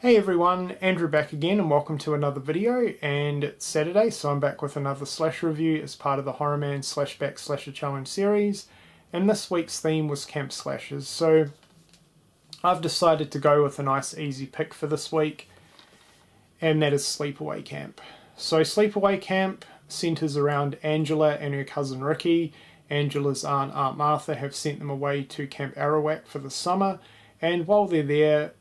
Hey everyone, Andrew back again and welcome to another video, and it's Saturday so I'm back with another slasher review as part of the HORRORmans Slashback Slasher Challenge series, and this week's theme was camp slashers, so I've decided to go with a nice easy pick for this week, and that is Sleepaway Camp. So Sleepaway Camp centres around Angela and her cousin Ricky. Angela's Aunt Martha have sent them away to Camp Arawak for the summer, and while they're there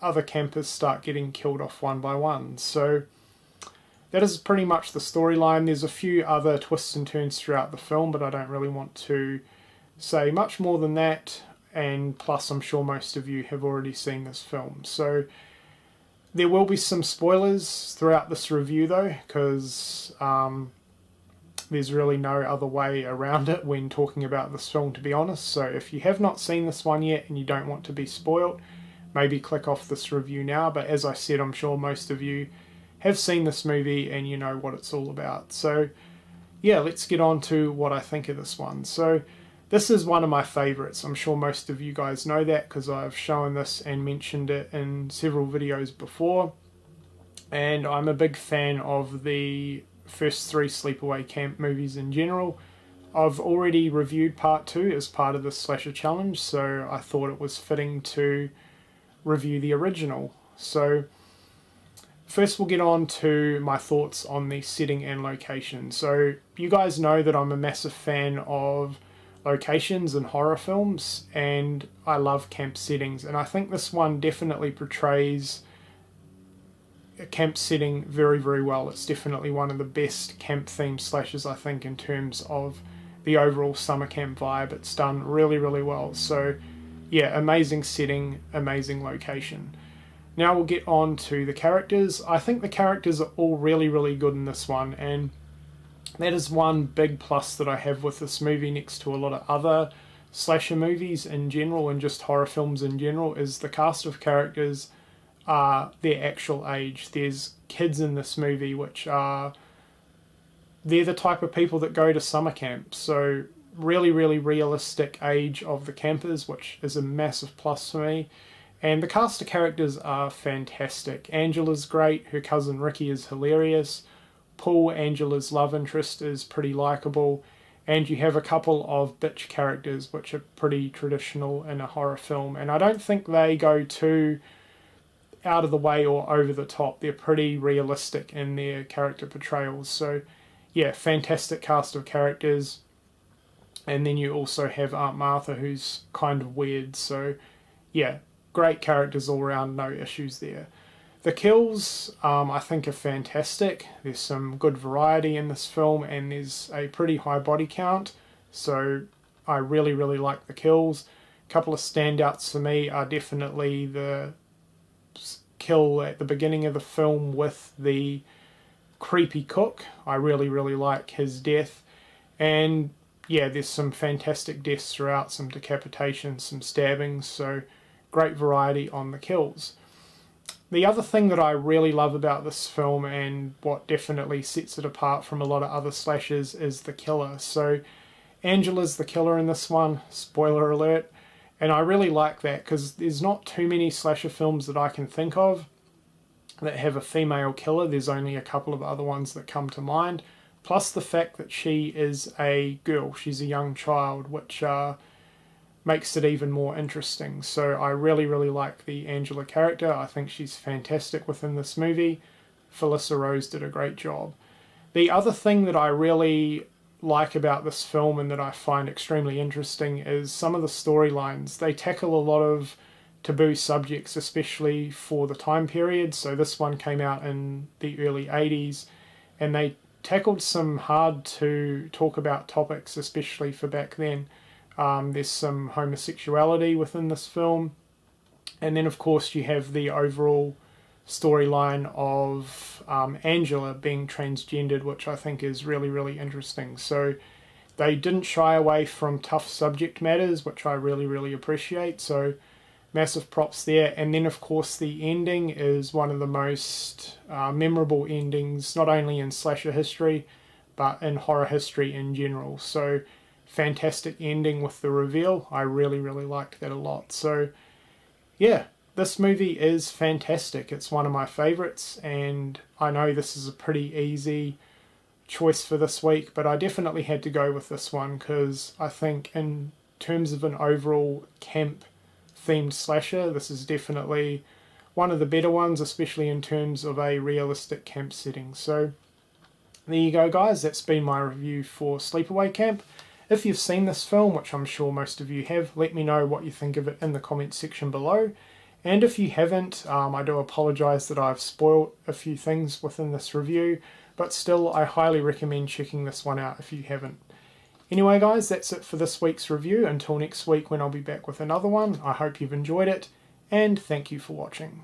other campers start getting killed off one by one. So that is pretty much the storyline. There's a few other twists and turns throughout the film, but I don't really want to say much more than that, and plus I'm sure most of you have already seen this film. So there will be some spoilers throughout this review though, because there's really no other way around it when talking about this film, to be honest. So if you have not seen this one yet and you don't want to be spoiled, maybe click off this review now, but as I said, I'm sure most of you have seen this movie and you know what it's all about. So yeah, let's get on to what I think of this one. So this is one of my favourites. I'm sure most of you guys know that because I've shown this and mentioned it in several videos before. And I'm a big fan of the first three Sleepaway Camp movies in general. I've already reviewed part 2 as part of the Slasher Challenge, so I thought it was fitting to review the original. So first we'll get on to my thoughts on the setting and location. So you guys know that I'm a massive fan of locations in horror films, and I love camp settings, and I think this one definitely portrays a camp setting very, very well. It's definitely one of the best camp themed slashers, I think, in terms of the overall summer camp vibe. It's done really, really well. So yeah, amazing setting, amazing location. Now we'll get on to the characters. I think the characters are all really, really good in this one, and that is one big plus that I have with this movie next to a lot of other slasher movies in general and just horror films in general, is the cast of characters are their actual age. There's kids in this movie which are, they're the type of people that go to summer camp. So really, really realistic age of the campers, which is a massive plus for me. And the cast of characters are fantastic. Angela's great, her cousin Ricky is hilarious, Paul, Angela's love interest, is pretty likeable, and you have a couple of bitch characters which are pretty traditional in a horror film, and I don't think they go too out of the way or over the top. They're pretty realistic in their character portrayals. So yeah, fantastic cast of characters. And then you also have Aunt Martha, who's kind of weird. So yeah, great characters all around, no issues there. The kills, I think, are fantastic. There's some good variety in this film, and there's a pretty high body count. So I really, really like the kills. A couple of standouts for me are definitely the kill at the beginning of the film with the creepy cook. I really, really like his death. And yeah, there's some fantastic deaths throughout, some decapitations, some stabbings, so great variety on the kills. The other thing that I really love about this film, and what definitely sets it apart from a lot of other slashers, is the killer. So Angela's the killer in this one, spoiler alert, and I really like that because there's not too many slasher films that I can think of that have a female killer. There's only a couple of other ones that come to mind. Plus the fact that she is a girl, she's a young child, which makes it even more interesting. So I really, really like the Angela character. I think she's fantastic within this movie. Felissa Rose did a great job. The other thing that I really like about this film and that I find extremely interesting is some of the storylines. They tackle a lot of taboo subjects, especially for the time period. So this one came out in the early 80s, and they tackled some hard to talk about topics, especially for back then. There's some homosexuality within this film, and then of course you have the overall storyline of Angela being transgendered, which I think is really, really interesting. So they didn't shy away from tough subject matters, which I really, really appreciate. So massive props there. And then of course the ending is one of the most memorable endings, not only in slasher history but in horror history in general. So fantastic ending with the reveal. I really, really liked that a lot. So yeah, this movie is fantastic. It's one of my favourites, and I know this is a pretty easy choice for this week, but I definitely had to go with this one because I think in terms of an overall camp themed slasher, this is definitely one of the better ones, especially in terms of a realistic camp setting. So there you go, guys. That's been my review for Sleepaway Camp. If you've seen this film, which I'm sure most of you have, let me know what you think of it in the comments section below. And if you haven't, I do apologise that I've spoiled a few things within this review, but still I highly recommend checking this one out if you haven't. Anyway guys, that's it for this week's review. Until next week when I'll be back with another one, I hope you've enjoyed it, and thank you for watching.